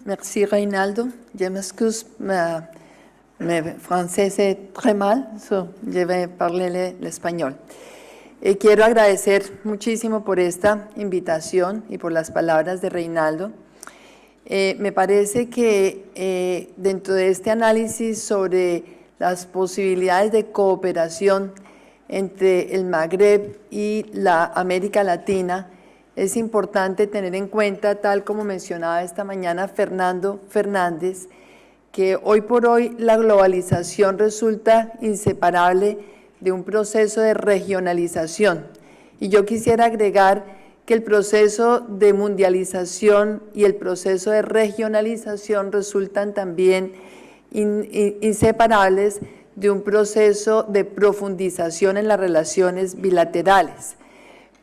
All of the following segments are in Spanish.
Merci Reynaldo. Je m'excuse, mais français c'est très mal, je vais parler l'español. Quiero agradecer muchísimo por esta invitación y por las palabras de Reynaldo. Me parece que dentro de este análisis sobre las posibilidades de cooperación entre el Magreb y la América Latina, es importante tener en cuenta, tal como mencionaba esta mañana Fernando Fernández, que hoy por hoy la globalización resulta inseparable de un proceso de regionalización. Y yo quisiera agregar que el proceso de mundialización y el proceso de regionalización resultan también inseparables de un proceso de profundización en las relaciones bilaterales,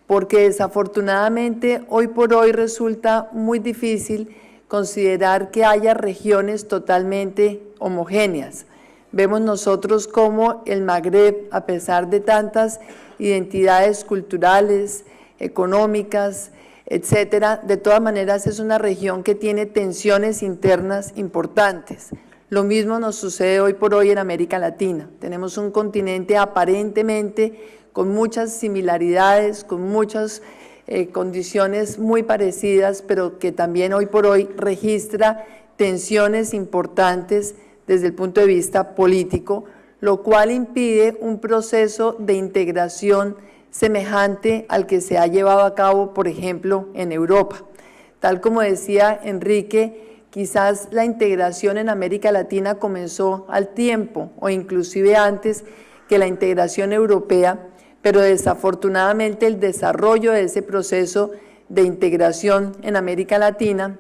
porque desafortunadamente hoy por hoy resulta muy difícil considerar que haya regiones totalmente homogéneas. Vemos nosotros cómo el Magreb, a pesar de tantas identidades culturales, económicas, etcétera, de todas maneras es una región que tiene tensiones internas importantes. Lo mismo nos sucede hoy por hoy en América Latina. Tenemos un continente aparentemente con muchas similaridades, con muchas condiciones muy parecidas, pero que también hoy por hoy registra tensiones importantes desde el punto de vista político, lo cual impide un proceso de integración semejante al que se ha llevado a cabo, por ejemplo, en Europa. Tal como decía Enrique, quizás la integración en América Latina comenzó al tiempo o inclusive antes que la integración europea, pero desafortunadamente el desarrollo de ese proceso de integración en América Latina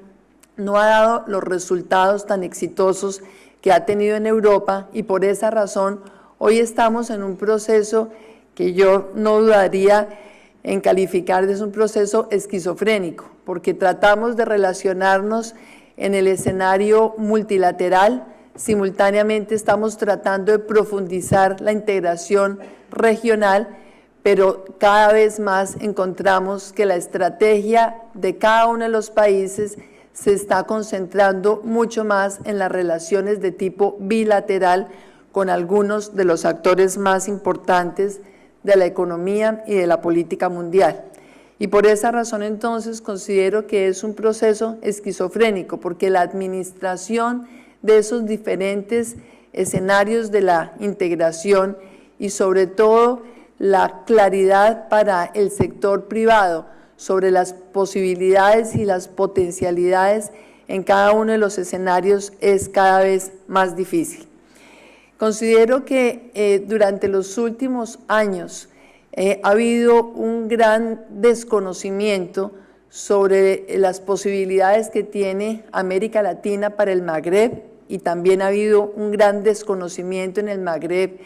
no ha dado los resultados tan exitosos que ha tenido en Europa, y por esa razón hoy estamos en un proceso que yo no dudaría en calificar de un proceso esquizofrénico, porque tratamos de relacionarnos en el escenario multilateral, simultáneamente estamos tratando de profundizar la integración regional, pero cada vez más encontramos que la estrategia de cada uno de los países se está concentrando mucho más en las relaciones de tipo bilateral con algunos de los actores más importantes de la economía y de la política mundial. Y por esa razón entonces considero que es un proceso esquizofrénico, porque la administración de esos diferentes escenarios de la integración y sobre todo la claridad para el sector privado sobre las posibilidades y las potencialidades en cada uno de los escenarios es cada vez más difícil. Considero que durante los últimos años ha habido un gran desconocimiento sobre las posibilidades que tiene América Latina para el Magreb, y también ha habido un gran desconocimiento en el Magreb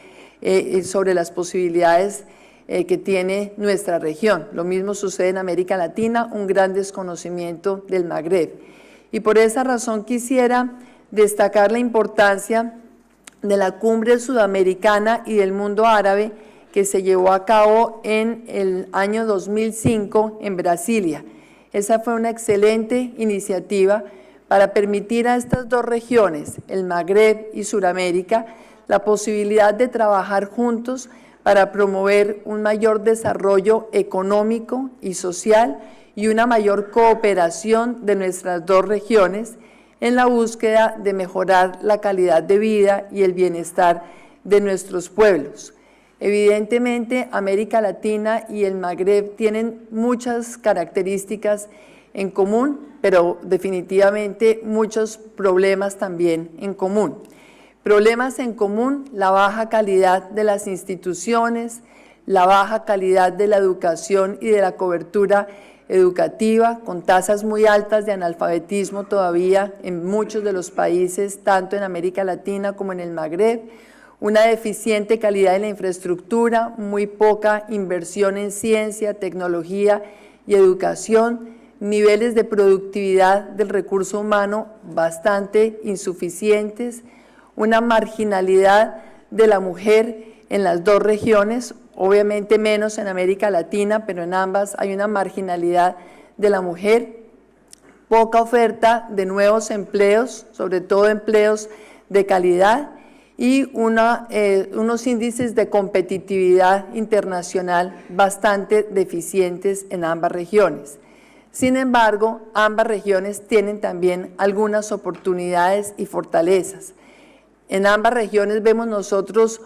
sobre las posibilidades que tiene nuestra región. Lo mismo sucede en América Latina, un gran desconocimiento del Magreb. Y por esa razón quisiera destacar la importancia de la cumbre sudamericana y del mundo árabe que se llevó a cabo en el año 2005 en Brasilia. Esa fue una excelente iniciativa para permitir a estas dos regiones, el Magreb y Sudamérica, la posibilidad de trabajar juntos para promover un mayor desarrollo económico y social y una mayor cooperación de nuestras dos regiones en la búsqueda de mejorar la calidad de vida y el bienestar de nuestros pueblos. Evidentemente, América Latina y el Magreb tienen muchas características en común, pero definitivamente muchos problemas también en común. Problemas en común: la baja calidad de las instituciones, la baja calidad de la educación y de la cobertura educativa, con tasas muy altas de analfabetismo todavía en muchos de los países, tanto en América Latina como en el Magreb, una deficiente calidad de la infraestructura, muy poca inversión en ciencia, tecnología y educación, niveles de productividad del recurso humano bastante insuficientes, una marginalidad de la mujer en las dos regiones, obviamente menos en América Latina, pero en ambas hay una marginalidad de la mujer, poca oferta de nuevos empleos, sobre todo empleos de calidad, y unos índices de competitividad internacional bastante deficientes en ambas regiones. Sin embargo, ambas regiones tienen también algunas oportunidades y fortalezas. En ambas regiones vemos nosotros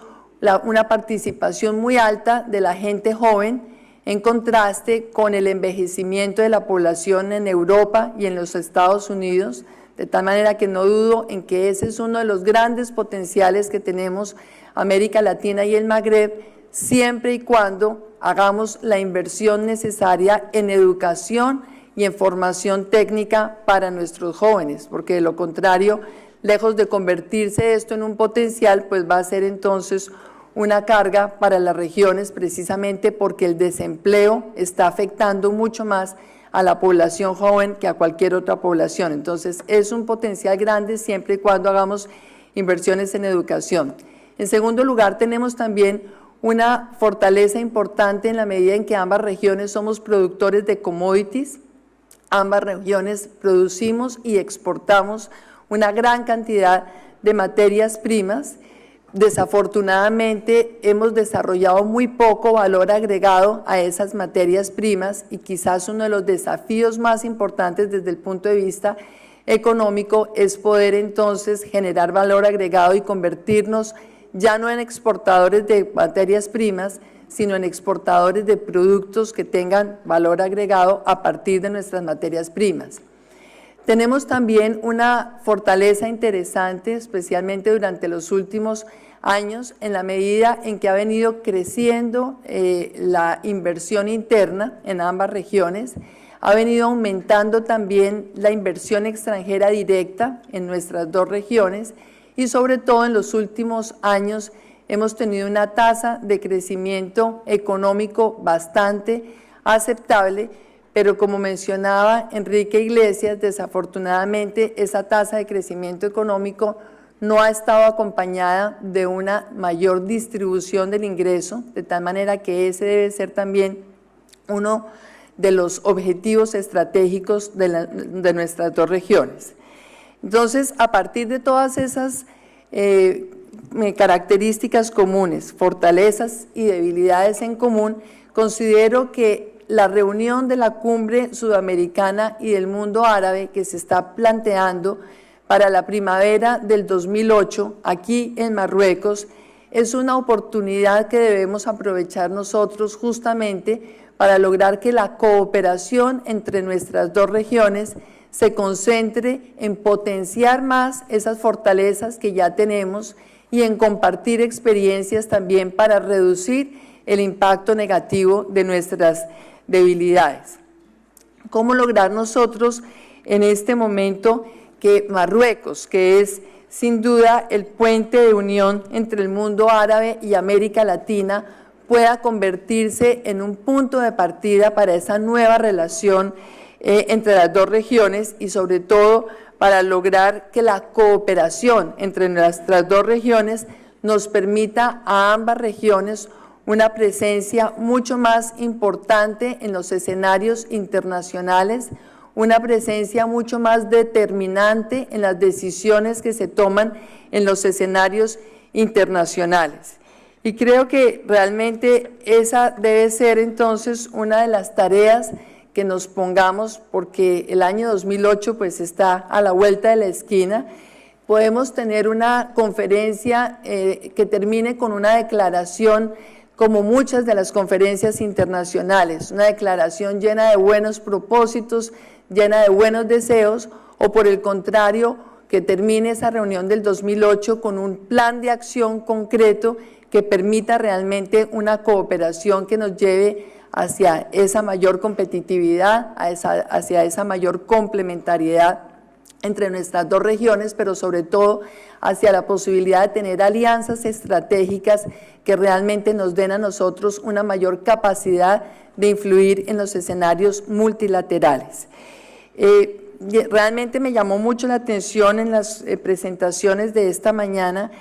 una participación muy alta de la gente joven, en contraste con el envejecimiento de la población en Europa y en los Estados Unidos, de tal manera que no dudo en que ese es uno de los grandes potenciales que tenemos América Latina y el Magreb, siempre y cuando hagamos la inversión necesaria en educación y en formación técnica para nuestros jóvenes, porque de lo contrario, lejos de convertirse esto en un potencial, pues va a ser entonces una carga para las regiones, precisamente porque el desempleo está afectando mucho más a la población joven que a cualquier otra población. Entonces, es un potencial grande siempre y cuando hagamos inversiones en educación. En segundo lugar, tenemos también una fortaleza importante en la medida en que ambas regiones somos productores de commodities, ambas regiones producimos y exportamos una gran cantidad de materias primas. Desafortunadamente hemos desarrollado muy poco valor agregado a esas materias primas y quizás uno de los desafíos más importantes desde el punto de vista económico es poder entonces generar valor agregado y convertirnos ya no en exportadores de materias primas, sino en exportadores de productos que tengan valor agregado a partir de nuestras materias primas. Tenemos también una fortaleza interesante, especialmente durante los últimos años, en la medida en que ha venido creciendo la inversión interna en ambas regiones, ha venido aumentando también la inversión extranjera directa en nuestras dos regiones y sobre todo en los últimos años hemos tenido una tasa de crecimiento económico bastante aceptable, pero como mencionaba Enrique Iglesias, desafortunadamente esa tasa de crecimiento económico no ha estado acompañada de una mayor distribución del ingreso, de tal manera que ese debe ser también uno de los objetivos estratégicos de nuestras dos regiones. Entonces, a partir de todas esas características comunes, fortalezas y debilidades en común, considero que la reunión de la Cumbre Sudamericana y del Mundo Árabe que se está planteando para la primavera del 2008 aquí en Marruecos es una oportunidad que debemos aprovechar nosotros justamente para lograr que la cooperación entre nuestras dos regiones se concentre en potenciar más esas fortalezas que ya tenemos y en compartir experiencias también para reducir el impacto negativo de nuestras debilidades. ¿Cómo lograr nosotros en este momento que Marruecos, que es sin duda el puente de unión entre el mundo árabe y América Latina, pueda convertirse en un punto de partida para esa nueva relación entre las dos regiones y sobre todo para lograr que la cooperación entre nuestras dos regiones nos permita a ambas regiones una presencia mucho más importante en los escenarios internacionales, una presencia mucho más determinante en las decisiones que se toman en los escenarios internacionales. Y creo que realmente esa debe ser entonces una de las tareas que nos pongamos, porque el año 2008 pues está a la vuelta de la esquina. Podemos tener una conferencia que termine con una declaración como muchas de las conferencias internacionales, una declaración llena de buenos propósitos, llena de buenos deseos, o por el contrario, que termine esa reunión del 2008 con un plan de acción concreto que permita realmente una cooperación que nos lleve hacia esa mayor competitividad, hacia esa mayor complementariedad entre nuestras dos regiones, pero sobre todo hacia la posibilidad de tener alianzas estratégicas que realmente nos den a nosotros una mayor capacidad de influir en los escenarios multilaterales. Realmente me llamó mucho la atención en las presentaciones de esta mañana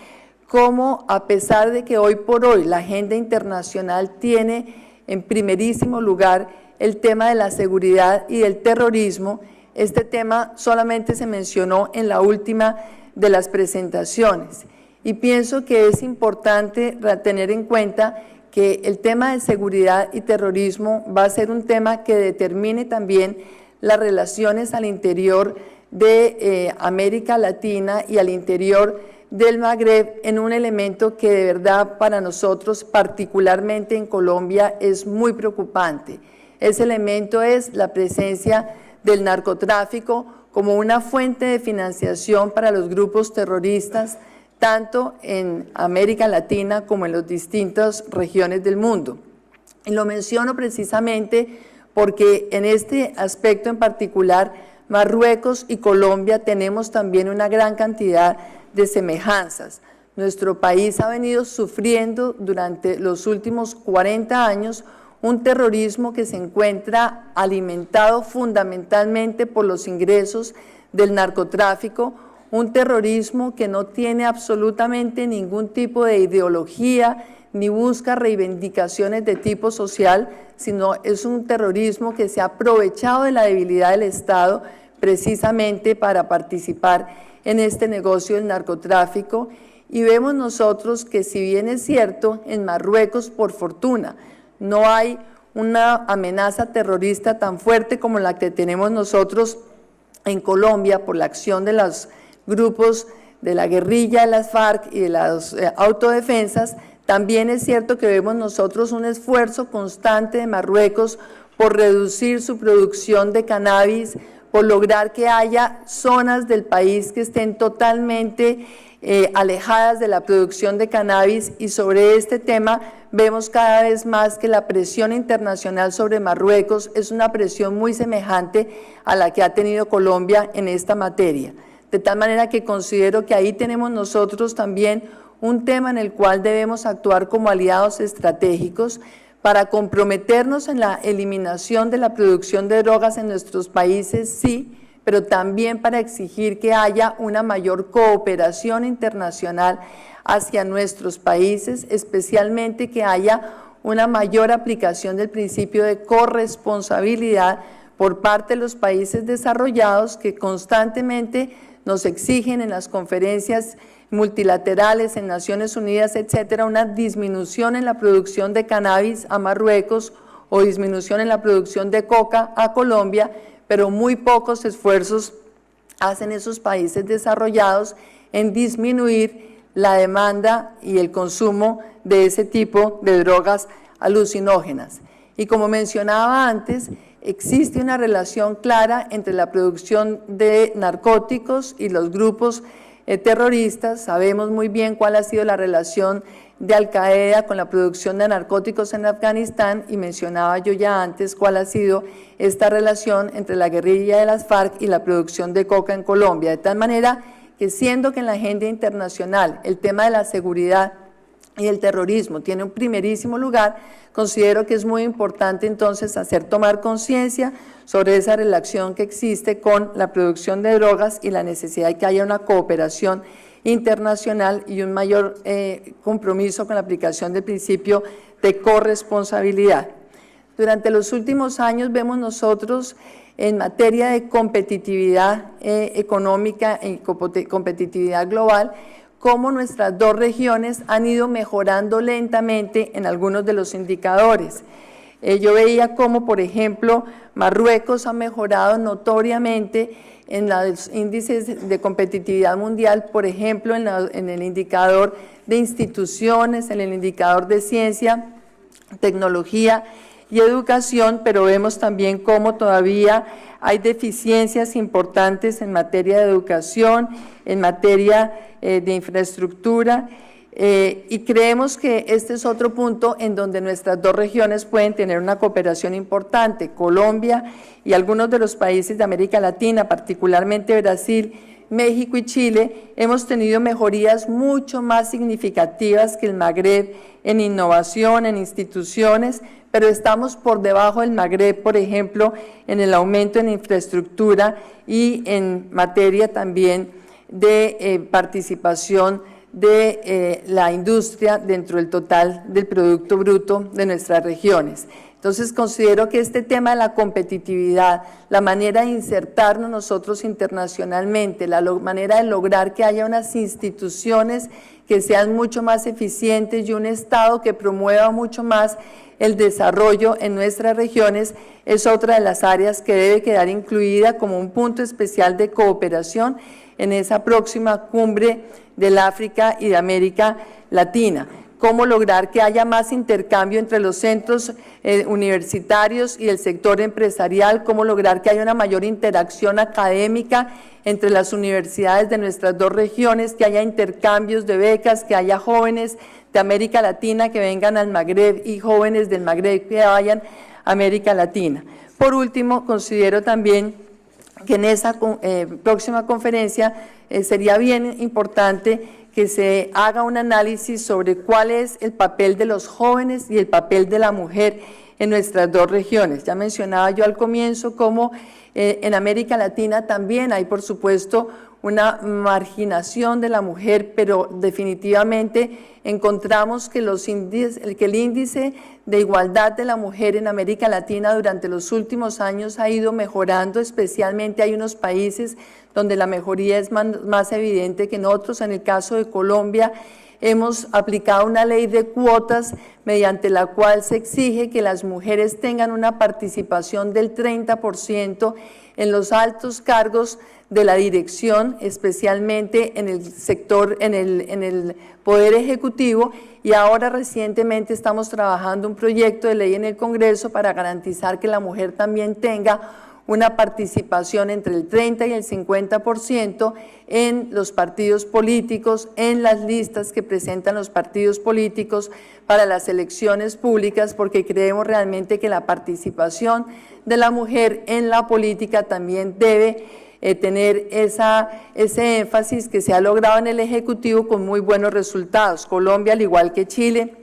cómo, a pesar de que hoy por hoy la agenda internacional tiene en primerísimo lugar el tema de la seguridad y del terrorismo, este tema solamente se mencionó en la última de las presentaciones. Y pienso que es importante tener en cuenta que el tema de seguridad y terrorismo va a ser un tema que determine también las relaciones al interior de América Latina y al interior del Magreb, en un elemento que de verdad para nosotros, particularmente en Colombia, es muy preocupante. Ese elemento es la presencia del narcotráfico como una fuente de financiación para los grupos terroristas, tanto en América Latina como en las distintas regiones del mundo. Y lo menciono precisamente porque en este aspecto en particular, Marruecos y Colombia tenemos también una gran cantidad de semejanzas. Nuestro país ha venido sufriendo durante los últimos 40 años un terrorismo que se encuentra alimentado fundamentalmente por los ingresos del narcotráfico, un terrorismo que no tiene absolutamente ningún tipo de ideología ni busca reivindicaciones de tipo social, sino es un terrorismo que se ha aprovechado de la debilidad del Estado precisamente para participar en este negocio del narcotráfico. Y vemos nosotros que, si bien es cierto, en Marruecos, por fortuna, no hay una amenaza terrorista tan fuerte como la que tenemos nosotros en Colombia por la acción de los grupos de la guerrilla de las FARC y de las autodefensas, también es cierto que vemos nosotros un esfuerzo constante de Marruecos por reducir su producción de cannabis, por lograr que haya zonas del país que estén totalmente alejadas de la producción de cannabis, y sobre este tema vemos cada vez más que la presión internacional sobre Marruecos es una presión muy semejante a la que ha tenido Colombia en esta materia. De tal manera que considero que ahí tenemos nosotros también un tema en el cual debemos actuar como aliados estratégicos para comprometernos en la eliminación de la producción de drogas en nuestros países, sí, pero también para exigir que haya una mayor cooperación internacional hacia nuestros países, especialmente que haya una mayor aplicación del principio de corresponsabilidad por parte de los países desarrollados, que constantemente nos exigen en las conferencias multilaterales, en Naciones Unidas, etcétera, una disminución en la producción de cannabis a Marruecos o disminución en la producción de coca a Colombia, pero muy pocos esfuerzos hacen esos países desarrollados en disminuir la demanda y el consumo de ese tipo de drogas alucinógenas. Y como mencionaba antes, existe una relación clara entre la producción de narcóticos y los grupos terroristas. Sabemos muy bien cuál ha sido la relación de Al-Qaeda con la producción de narcóticos en Afganistán, y mencionaba yo ya antes cuál ha sido esta relación entre la guerrilla de las FARC y la producción de coca en Colombia, de tal manera que, siendo que en la agenda internacional el tema de la seguridad y el terrorismo tiene un primerísimo lugar, considero que es muy importante entonces tomar conciencia sobre esa relación que existe con la producción de drogas y la necesidad de que haya una cooperación internacional y un mayor compromiso con la aplicación del principio de corresponsabilidad. Durante los últimos años vemos nosotros en materia de competitividad económica y competitividad global, cómo nuestras dos regiones han ido mejorando lentamente en algunos de los indicadores. Yo veía cómo, por ejemplo, Marruecos ha mejorado notoriamente en los índices de competitividad mundial, por ejemplo, en el indicador de instituciones, en el indicador de ciencia, tecnología y educación, pero vemos también cómo todavía hay deficiencias importantes en materia de educación, en materia de infraestructura, y creemos que este es otro punto en donde nuestras dos regiones pueden tener una cooperación importante. Colombia y algunos de los países de América Latina, particularmente Brasil, México y Chile, hemos tenido mejorías mucho más significativas que el Magreb en innovación, en instituciones, pero estamos por debajo del Magreb, por ejemplo, en el aumento en infraestructura y en materia también de participación de la industria dentro del total del Producto Bruto de nuestras regiones. Entonces considero que este tema de la competitividad, la manera de insertarnos nosotros internacionalmente, la manera de lograr que haya unas instituciones que sean mucho más eficientes y un Estado que promueva mucho más el desarrollo en nuestras regiones, es otra de las áreas que debe quedar incluida como un punto especial de cooperación en esa próxima cumbre del África y de América Latina. Cómo lograr que haya más intercambio entre los centros universitarios y el sector empresarial, cómo lograr que haya una mayor interacción académica entre las universidades de nuestras dos regiones, que haya intercambios de becas, que haya jóvenes de América Latina que vengan al Magreb y jóvenes del Magreb que vayan a América Latina. Por último, considero también que en esa próxima conferencia sería bien importante que se haga un análisis sobre cuál es el papel de los jóvenes y el papel de la mujer en nuestras dos regiones. Ya mencionaba yo al comienzo cómo en América Latina también hay, por supuesto, una marginación de la mujer, pero definitivamente encontramos que el índice de igualdad de la mujer en América Latina durante los últimos años ha ido mejorando, especialmente hay unos países donde la mejoría es más evidente que en otros. En el caso de Colombia, hemos aplicado una ley de cuotas mediante la cual se exige que las mujeres tengan una participación del 30% en los altos cargos de la dirección, especialmente en el sector, en el Poder Ejecutivo, y ahora recientemente estamos trabajando un proyecto de ley en el Congreso para garantizar que la mujer también tenga una participación entre el 30 y el 50% en los partidos políticos, en las listas que presentan los partidos políticos para las elecciones públicas, porque creemos realmente que la participación de la mujer en la política también debe tener ese énfasis que se ha logrado en el Ejecutivo con muy buenos resultados. Colombia, al igual que Chile,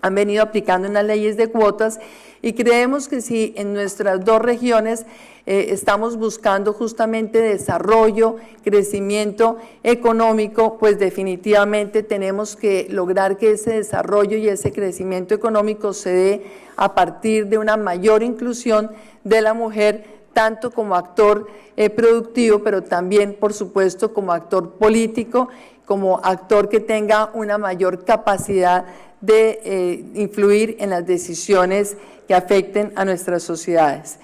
han venido aplicando unas leyes de cuotas y creemos que si en nuestras dos regiones estamos buscando justamente desarrollo, crecimiento económico, pues definitivamente tenemos que lograr que ese desarrollo y ese crecimiento económico se dé a partir de una mayor inclusión de la mujer, tanto como actor productivo, pero también, por supuesto, como actor político, como actor que tenga una mayor capacidad de influir en las decisiones que afecten a nuestras sociedades.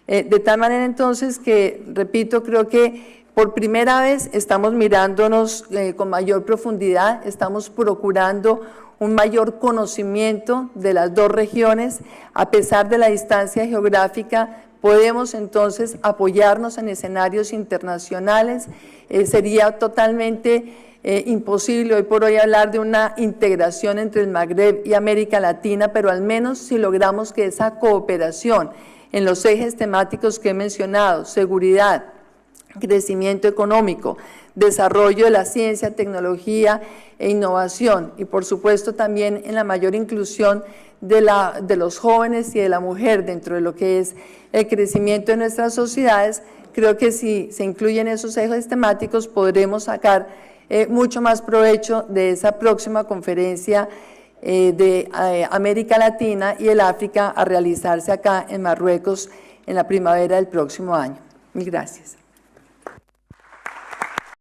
De tal manera entonces que, repito, creo que por primera vez estamos mirándonos con mayor profundidad, estamos procurando un mayor conocimiento de las dos regiones, a pesar de la distancia geográfica. Podemos entonces apoyarnos en escenarios internacionales. Sería totalmente imposible hoy por hoy hablar de una integración entre el Magreb y América Latina, pero al menos si logramos que esa cooperación en los ejes temáticos que he mencionado, seguridad, crecimiento económico, desarrollo de la ciencia, tecnología e innovación, y por supuesto también en la mayor inclusión de los jóvenes y de la mujer dentro de lo que es el crecimiento de nuestras sociedades, creo que si se incluyen esos ejes temáticos podremos sacar mucho más provecho de esa próxima conferencia de América Latina y el África a realizarse acá en Marruecos en la primavera del próximo año. Mil gracias.